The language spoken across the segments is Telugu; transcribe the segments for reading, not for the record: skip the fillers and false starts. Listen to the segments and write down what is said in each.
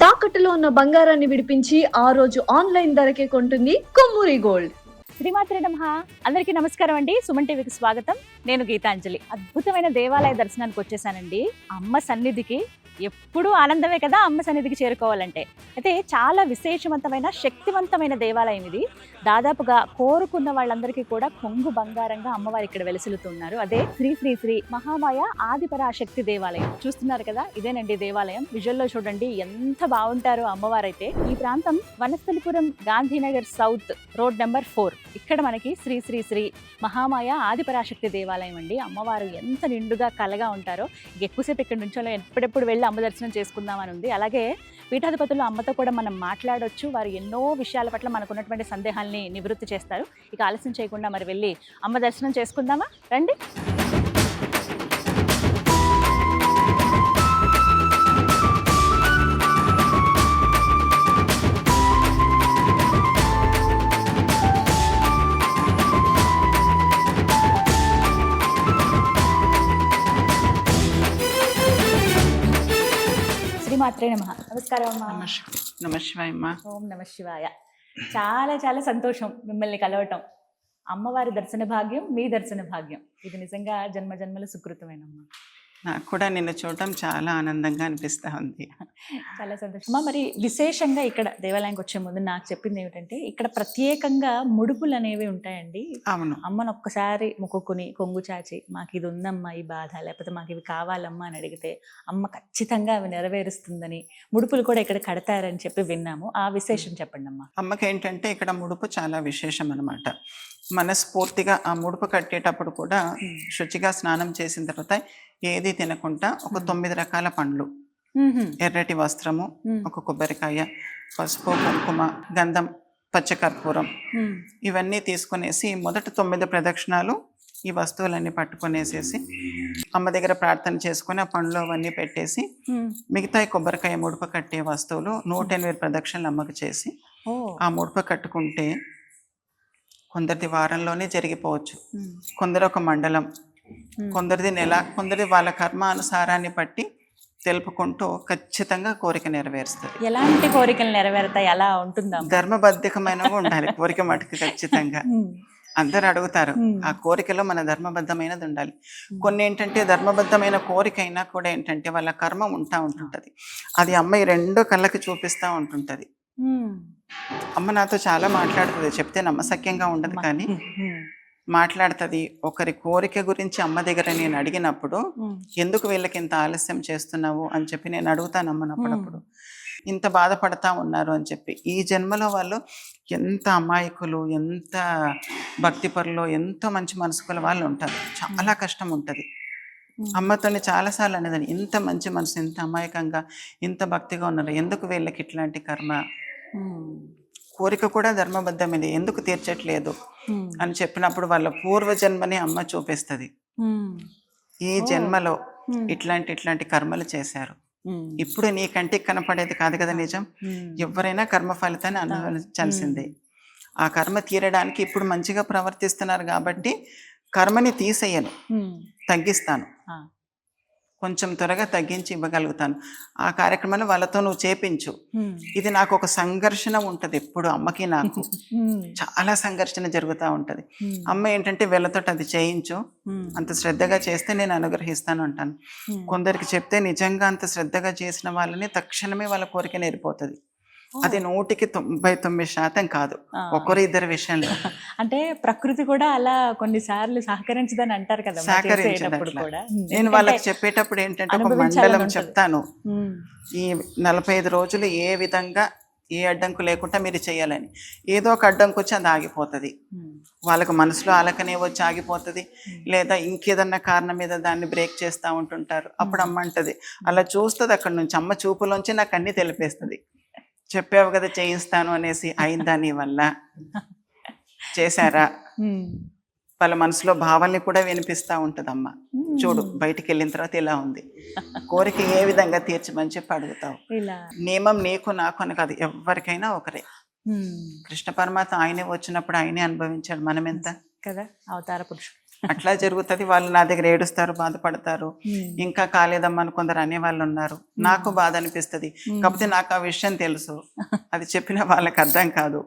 తాకట్టులో ఉన్న బంగారాన్ని విడిపించి ఆ రోజు ఆన్లైన్ ధరకే కొంటుంది కొమ్మూరి గోల్డ్. శ్రీమాత్రే నమః. అందరికీ నమస్కారం అండి. సుమన్ టీవీకి స్వాగతం. నేను గీతాంజలి. అద్భుతమైన దేవాలయ దర్శనానికి వచ్చేసానండి. అమ్మ సన్నిధికి ఎప్పుడూ ఆనందమే కదా అమ్మ సన్నిధికి చేరుకోవాలంటే. అయితే చాలా విశేషవంతమైన శక్తివంతమైన దేవాలయం ఇది. దాదాపుగా కోరుకున్న వాళ్ళందరికీ కూడా కొంగు బంగారంగా అమ్మవారు ఇక్కడ వెలసిల్లుతున్నారు. అదే శ్రీ శ్రీ శ్రీ మహామాయ ఆదిపరాశక్తి దేవాలయం. చూస్తున్నారు కదా, ఇదేనండి దేవాలయం. విజువల్లో చూడండి ఎంత బాగుంటారో అమ్మవారైతే. ఈ ప్రాంతం Vanasthalipuram Gandhinagar south road number 4. ఇక్కడ మనకి శ్రీ శ్రీ శ్రీ మహామాయ ఆదిపరాశక్తి దేవాలయం అండి. అమ్మవారు ఎంత నిండుగా కలగా ఉంటారో. ఎక్కువసేపు ఇక్కడ నుంచో ఎప్పుడెప్పుడు వెళ్ళి అమ్మ దర్శనం చేసుకుందామని ఉంది. అలాగే పీఠాధిపతులు అమ్మతో కూడా మనం మాట్లాడొచ్చు. వారు ఎన్నో విషయాల పట్ల మనకు ఉన్నటువంటి సందేహాల్ని నివృత్తి చేస్తారు. ఇక ఆలస్యం చేయకుండా మరి వెళ్ళి అమ్మ దర్శనం చేసుకుందామా, రండి. శ్రీమాత్రే నమః. నమస్కారం అమ్మా. నమశివాయ అమ్మా. ఓం నమ శివాయ. చాలా చాలా సంతోషం మిమ్మల్ని కలవటం. అమ్మవారి దర్శన భాగ్యం, మీ దర్శన భాగ్యం, ఇది నిజంగా జన్మ జన్మల సుకృతమేనమ్మా. నాకు కూడా నిన్ను చూడటం చాలా ఆనందంగా అనిపిస్తూ ఉంది. చాలా సంతోషం అమ్మా. మరి విశేషంగా ఇక్కడ దేవాలయానికి వచ్చే ముందు నాకు చెప్పింది ఏమిటంటే, ఇక్కడ ప్రత్యేకంగా ముడుపులు అనేవి ఉంటాయండి. అవును. అమ్మను ఒక్కసారి మొక్కుకుని కొంగు చాచి మాకు ఇది ఉందమ్మా ఈ బాధ, లేకపోతే మాకు ఇవి కావాలమ్మా అని అడిగితే అమ్మ ఖచ్చితంగా అవి నెరవేరుస్తుందని, ముడుపులు కూడా ఇక్కడ కడతారని చెప్పి విన్నాము. ఆ విశేషం చెప్పండి అమ్మా. అమ్మకి ఏంటంటే ఇక్కడ ముడుపు చాలా విశేషం అనమాట. మనస్ఫూర్తిగా ఆ ముడుపు కట్టేటప్పుడు కూడా శుచిగా స్నానం చేసిన తర్వాత ఏది తినకుండా ఒక 9 రకాల పండ్లు, ఎర్రటి వస్త్రము, ఒక కొబ్బరికాయ, పసుపు, కుంకుమ, గంధం, పచ్చకర్పూరం ఇవన్నీ తీసుకునేసి మొదట 9 ప్రదక్షిణాలు ఈ వస్తువులన్నీ పట్టుకునేసేసి అమ్మ దగ్గర ప్రార్థన చేసుకుని ఆ పండ్లు అవన్నీ పెట్టేసి మిగతా కొబ్బరికాయ ముడుపు కట్టే వస్తువులు 108 ప్రదక్షిణలు అమ్మకు చేసి ఆ ముడుపు కట్టుకుంటే కొందరిది వారంలోనే జరిగిపోవచ్చు, కొందరు ఒక మండలం, కొందరిది నెల, కొందరిది వాళ్ళ కర్మానుసారాన్ని బట్టి తెలుపుకుంటూ ఖచ్చితంగా కోరిక నెరవేరుస్తుంది. ఎలాంటి కోరికలు నెరవేరుతాయి, అలా ఉంటుందా? ధర్మబద్ధమైనవి ఉండాలి కోరిక మటుకు ఖచ్చితంగా. అందరు అడుగుతారు, ఆ కోరికలో మన ధర్మబద్ధమైనది ఉండాలి. కొన్ని ఏంటంటే ధర్మబద్ధమైన కోరిక అయినా కూడా ఏంటంటే వాళ్ళ కర్మ ఉంటుంటది. అది అమ్మాయి 2 కళ్ళకి చూపిస్తూ ఉంటుంటది. అమ్మ నాతో చాలా మాట్లాడుతుంది, చెప్తే నమ్మశక్యంగా ఉండదు కానీ మాట్లాడుతుంది. ఒకరి కోరిక గురించి అమ్మ దగ్గర నేను అడిగినప్పుడు ఎందుకు వీళ్ళకి ఇంత ఆలస్యం చేస్తున్నావు అని చెప్పి నేను అడుగుతాను అమ్మను అప్పుడప్పుడు. ఇంత బాధపడతా ఉన్నారు అని చెప్పి. ఈ జన్మలో వాళ్ళు ఎంత అమాయకులు, ఎంత భక్తిపరులు, ఎంతో మంచి మనసుకుల వాళ్ళు ఉంటారు. చాలా కష్టం ఉంటుంది. అమ్మతోని చాలాసార్లు అనేదాన్ని, ఇంత మంచి మనసు, ఇంత అమాయకంగా, ఇంత భక్తిగా ఉన్నారు, ఎందుకు వీళ్ళకి ఇట్లాంటి కర్మ, కోరిక కూడా ధర్మబద్ధమైంది, ఎందుకు తీర్చట్లేదు అని చెప్పినప్పుడు వాళ్ళ పూర్వజన్మని అమ్మ చూపిస్తుంది. ఈ జన్మలో ఇట్లాంటి కర్మలు చేశారు, ఇప్పుడు నీ కంటికి కనపడేది కాదు కదా నిజం. ఎవరైనా కర్మ ఫలితాన్ని అనుభవించాల్సిందే. ఆ కర్మ తీరడానికి ఇప్పుడు మంచిగా ప్రవర్తిస్తున్నారు కాబట్టి కర్మని తీసేయను, తగ్గిస్తాను, కొంచెం త్వరగా తగ్గించి ఇవ్వగలుగుతాను. ఆ కార్యక్రమాన్ని వాళ్ళతో నువ్వు చేపించు. ఇది నాకు ఒక సంఘర్షణ ఉంటుంది ఎప్పుడు, అమ్మకి నాకు చాలా సంఘర్షణ జరుగుతూ ఉంటుంది. అమ్మ ఏంటంటే వీళ్ళతో అది చేయించు, అంత శ్రద్ధగా చేస్తే నేను అనుగ్రహిస్తాను అంటాను. కొందరికి చెప్తే నిజంగా అంత శ్రద్ధగా చేసిన వాళ్ళని తక్షణమే వాళ్ళ కోరిక నేరిపోతుంది. అది 100కి 99% కాదు, 1-2 విషయంలో. అంటే ప్రకృతి కూడా అలా కొన్నిసార్లు సహకరించదని అంటారు కదా. సహకరించడం నేను వాళ్ళకి చెప్పేటప్పుడు ఏంటంటే ఒక మండలం చెప్తాను, ఈ 45 రోజులు ఏ విధంగా ఏ అడ్డంకు లేకుండా మీరు చేయాలని. ఏదో ఒక అడ్డంకు వచ్చి అది ఆగిపోతుంది, వాళ్ళకు మనసులో ఆలకనే వచ్చి ఆగిపోతుంది, లేదా ఇంకేదన్నా కారణం మీద దాన్ని బ్రేక్ చేస్తూ ఉంటుంటారు. అప్పుడు అమ్మ అంటది, అలా చూస్తుంది అక్కడ నుంచి, అమ్మ చూపులోంచి నాకు అన్ని తెలిపేస్తుంది. చెప్పావు కదా చేయిస్తాను అనేసి, అయిందా నీ వల్ల, చేశారా, వాళ్ళ మనసులో భావాల్ని కూడా వినిపిస్తూ ఉంటుంది అమ్మ. చూడు బయటికి వెళ్ళిన తర్వాత ఇలా ఉంది, కోరిక ఏ విధంగా తీర్చమని చెప్పి అడుగుతావు. నియమం నీకు నాకు అని కాదు, ఎవరికైనా ఒకరే. కృష్ణ పరమాత్మ ఆయనే వచ్చినప్పుడు ఆయనే అనుభవించాడు, మనం ఎంత కదా అవతార పురుషుడు. అట్లా జరుగుతుంది. వాళ్ళు నా దగ్గర ఏడుస్తారు, బాధపడతారు. ఇంకా కాలేదమ్మా అని కొందరు అనేవాళ్ళు ఉన్నారు. నాకు బాధ అనిపిస్తుంది. కాకపోతే నాకు ఆ విషయం తెలుసు, అది చెప్పిన వాళ్ళకి అర్థం కాదు.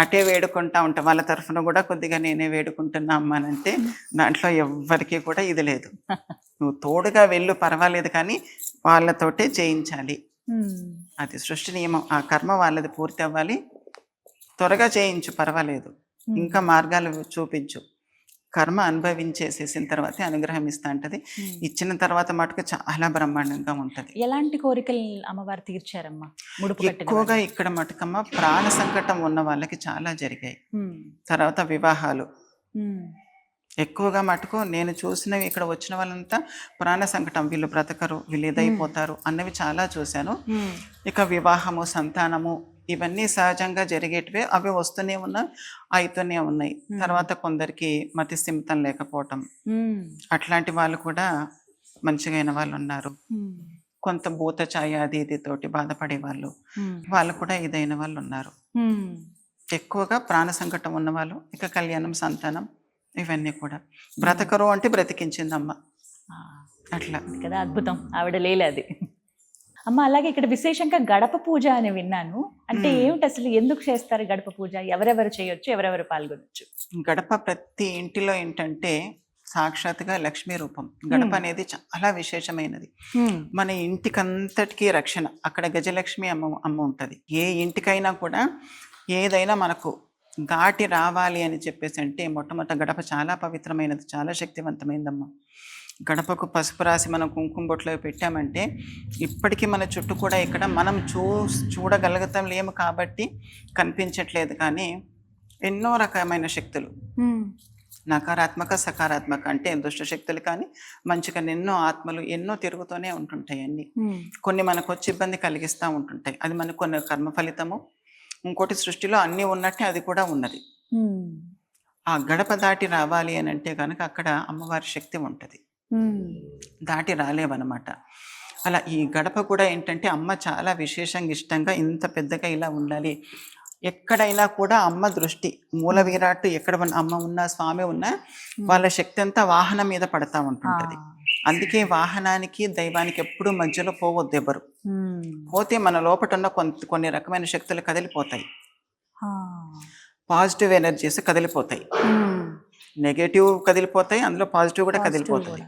అటే వేడుకుంటా ఉంటా. వాళ్ళ తరఫున కూడా కొద్దిగా నేనే వేడుకుంటున్నా అమ్మా అని అంటే దాంట్లో ఎవ్వరికి కూడా ఇది లేదు. నువ్వు తోడుగా వెళ్ళు పర్వాలేదు, కానీ వాళ్ళతోటే చేయించాలి. అది సృష్టి నియమం. ఆ కర్మ వాళ్ళది పూర్తి అవ్వాలి. త్వరగా చేయించు పర్వాలేదు, ఇంకా మార్గాలు చూపించు. కర్మ అనుభవించేసేసిన తర్వాతే అనుగ్రహం ఇస్తా అంటది. ఇచ్చిన తర్వాత మటుకు చాలా బ్రహ్మాండంగా ఉంటది. ఎలాంటి కోరికలు అమ్మవారు తీర్చారమ్మా? ముడుపు ఎక్కువగా ఇక్కడ మటుకమ్మ ప్రాణ సంకటం ఉన్న వాళ్ళకి చాలా జరిగాయి. తర్వాత వివాహాలు ఎక్కువగా మటుకు నేను చూసినవి, ఇక్కడ వచ్చిన వాళ్ళంతా ప్రాణ సంకటం, వీళ్ళు బ్రతకరు, వీళ్ళు ఇదైపోతారు అన్నవి చాలా చూశాను. ఇక వివాహము, సంతానము ఇవన్నీ సహజంగా జరిగేటివే, అవి వస్తూనే ఉన్నాయి, అవుతూనే ఉన్నాయి. తర్వాత కొందరికి మతి స్థిమితం లేకపోవటం, అట్లాంటి వాళ్ళు కూడా మంచిగా అయిన వాళ్ళు ఉన్నారు. కొంత భూత ఛాయ అది ఇది తోటి బాధపడే వాళ్ళు కూడా ఇదైన వాళ్ళు ఉన్నారు. ఎక్కువగా ప్రాణ సంకటం ఉన్నవాళ్ళు, ఇక కళ్యాణం, సంతానం ఇవన్నీ కూడా. బ్రతకరు అంటే బ్రతికించిందమ్మ. అట్లా కదా, అద్భుతం. ఆవిడ లేలది. అమ్మ, అలాగే ఇక్కడ విశేషంగా గడప పూజ అని విన్నాను. అంటే ఏమిటి అసలు, ఎందుకు చేస్తారు గడప పూజ? ఎవరెవరు చేయొచ్చు, ఎవరెవరు పాల్గొనొచ్చు? గడప ప్రతి ఇంటిలో ఏంటంటే సాక్షాత్గా లక్ష్మీ రూపం. గడప అనేది చాలా విశేషమైనది. మన ఇంటికంతటికీ రక్షణ. అక్కడ గజలక్ష్మి అమ్మ ఉంటది. ఏ ఇంటికైనా కూడా ఏదైనా మనకు దాటి రావాలి అని చెప్పేసి అంటే మొట్టమొదటి గడప చాలా పవిత్రమైనది, చాలా శక్తివంతమైనదమ్మా. గడపకు పసుపు రాసి మనం కుంకుమ బొట్లో పెట్టామంటే ఇప్పటికీ మన చుట్టూ కూడా ఇక్కడ మనం చూడగలుగుతాం లేము కాబట్టి కనిపించట్లేదు, కానీ ఎన్నో రకమైన శక్తులు, నకారాత్మక సకారాత్మక అంటే దుష్ట శక్తులు కానీ మంచి కానీ ఎన్నో ఆత్మలు ఎన్నో తిరుగుతూనే ఉంటుంటాయి. అన్నీ కొన్ని మనకు వచ్చి ఇబ్బంది కలిగిస్తూ ఉంటుంటాయి. అది మనకు కొన్ని కర్మ ఫలితము. ఇంకోటి సృష్టిలో అన్నీ ఉన్నట్టే అది కూడా ఉన్నది. ఆ గడప దాటి రావాలి అని అంటే కనుక అక్కడ అమ్మవారి శక్తి ఉంటుంది. దాటి రాలేవన్నమాట. అలా ఈ గడప కూడా ఏంటంటే అమ్మ చాలా విశేషంగా ఇష్టంగా ఇంత పెద్దగా ఇలా ఉండాలి. ఎక్కడైనా కూడా అమ్మ దృష్టి, మూల విరాట్టు ఎక్కడ అమ్మ ఉన్నా స్వామి ఉన్నా వాళ్ళ శక్తి అంతా వాహనం మీద పడతా ఉంటుంటది. అందుకే వాహనానికి దైవానికి ఎప్పుడు మధ్యలో పోవద్దు ఎవరు. పోతే మన లోపట ఉన్న కొన్ని రకమైన శక్తులు కదిలిపోతాయి. పాజిటివ్ ఎనర్జీస్ కదిలిపోతాయి, నెగటివ్ కదిలిపోతాయి, అందులో పాజిటివ్ కూడా కదిలిపోతాయి.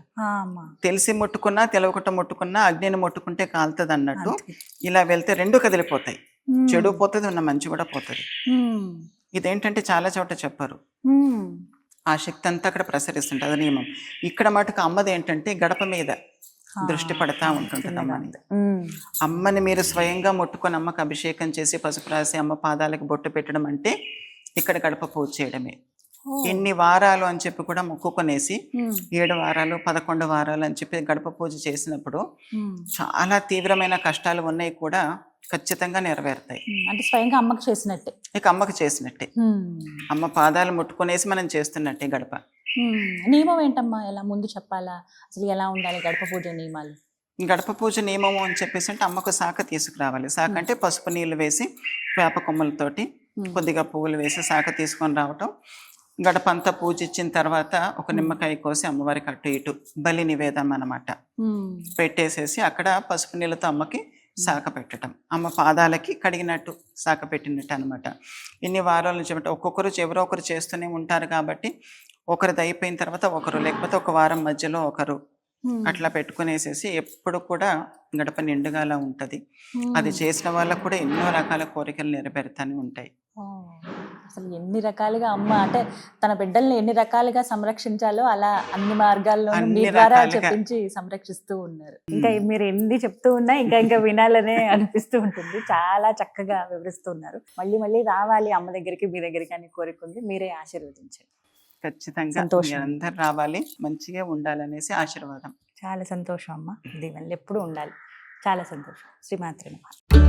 తెలిసి ముట్టుకున్నా తెలవకుండా ముట్టుకున్నా అగ్నిని ముట్టుకుంటే కాలుతుంది అన్నట్టు ఇలా వెళ్తే రెండు కదిలిపోతాయి. చెడు పోతుంది, ఉన్న మంచి కూడా పోతుంది. ఇదేంటంటే చాలా చోట చెప్పారు. ఆ శక్తి అంతా అక్కడ ప్రసరిస్తుంటుంది, అది నియమం. ఇక్కడ మటుకు అమ్మది ఏంటంటే గడప మీద దృష్టి పడతా ఉంటుంటుంది. అమ్మని మీరు స్వయంగా ముట్టుకొని అమ్మకు అభిషేకం చేసి పసుపు రాసి అమ్మ పాదాలకు బొట్టు పెట్టడం అంటే ఇక్కడ గడప పూజ చేయడమే. ఎన్ని వారాలు అని చెప్పి కూడా మొక్కుకొనేసి 7 వారాలు 11 వారాలు అని చెప్పి గడప పూజ చేసినప్పుడు చాలా తీవ్రమైన కష్టాలు ఉన్నాయి కూడా ఖచ్చితంగా నెరవేరుతాయి. అంటే స్వయంగా అమ్మకి చేసినట్టే, ఇక అమ్మకి చేసినట్టే. అమ్మ పాదాలు ముట్టుకునేసి మనం చేస్తున్నట్టే గడప. నియమం ఏంటమ్మా, ఎలా ముందు చెప్పాలా అసలు, ఎలా ఉండాలి గడప పూజ నియమాలు? గడప పూజ నియమము అని చెప్పేసి అంటే అమ్మకు శాఖ తీసుకురావాలి. శాఖ అంటే పసుపు నీళ్ళు వేసి వేప కొమ్మలతోటి కొద్దిగా పువ్వులు వేసి శాఖ తీసుకొని రావటం. గడప అంతా పూజ ఇచ్చిన తర్వాత ఒక నిమ్మకాయ కోసి అమ్మవారికి అటు ఇటు బలి నివేదం అన్నమాట పెట్టేసేసి అక్కడ పసుపు నీళ్ళతో అమ్మకి శాఖ పెట్టడం. అమ్మ పాదాలకి కడిగినట్టు శాఖ పెట్టినట్టు అనమాట. ఇన్ని వారాల నుంచి అంటే ఒక్కొక్కరు ఎవరో ఒకరు చేస్తూనే ఉంటారు కాబట్టి ఒకరిది అయిపోయిన తర్వాత ఒకరు, లేకపోతే ఒక వారం మధ్యలో ఒకరు అట్లా పెట్టుకునేసేసి ఎప్పుడు కూడా గడప నిండుగా అలా ఉంటుంది. అది చేసిన వాళ్ళకు కూడా ఎన్నో రకాల కోరికలు నెరవేరుతూనే ఉంటాయి. అసలు ఎన్ని రకాలుగా అమ్మ అంటే తన బిడ్డల్ని ఎన్ని రకాలుగా సంరక్షించాలో అలా అన్ని మార్గాల్లో మీ ద్వారా చెప్పించి సంరక్షిస్తూ ఉన్నారు. ఇంకా మీరు ఎన్ని చెప్తూ ఉన్నా ఇంకా వినాలనే అనిపిస్తూ ఉంటుంది. చాలా చక్కగా వివరిస్తూ ఉన్నారు. మళ్ళీ రావాలి అమ్మ దగ్గరికి, మీ దగ్గరికి అని కోరుకుంది. మీరే ఆశీర్వదించండి. ఖచ్చితంగా అందరు రావాలి, మంచిగా ఉండాలనేసి ఆశీర్వాదం. చాలా సంతోషం అమ్మ, దీవెనలు ఎప్పుడు ఉండాలి. చాలా సంతోషం. శ్రీమాత్రే నమః.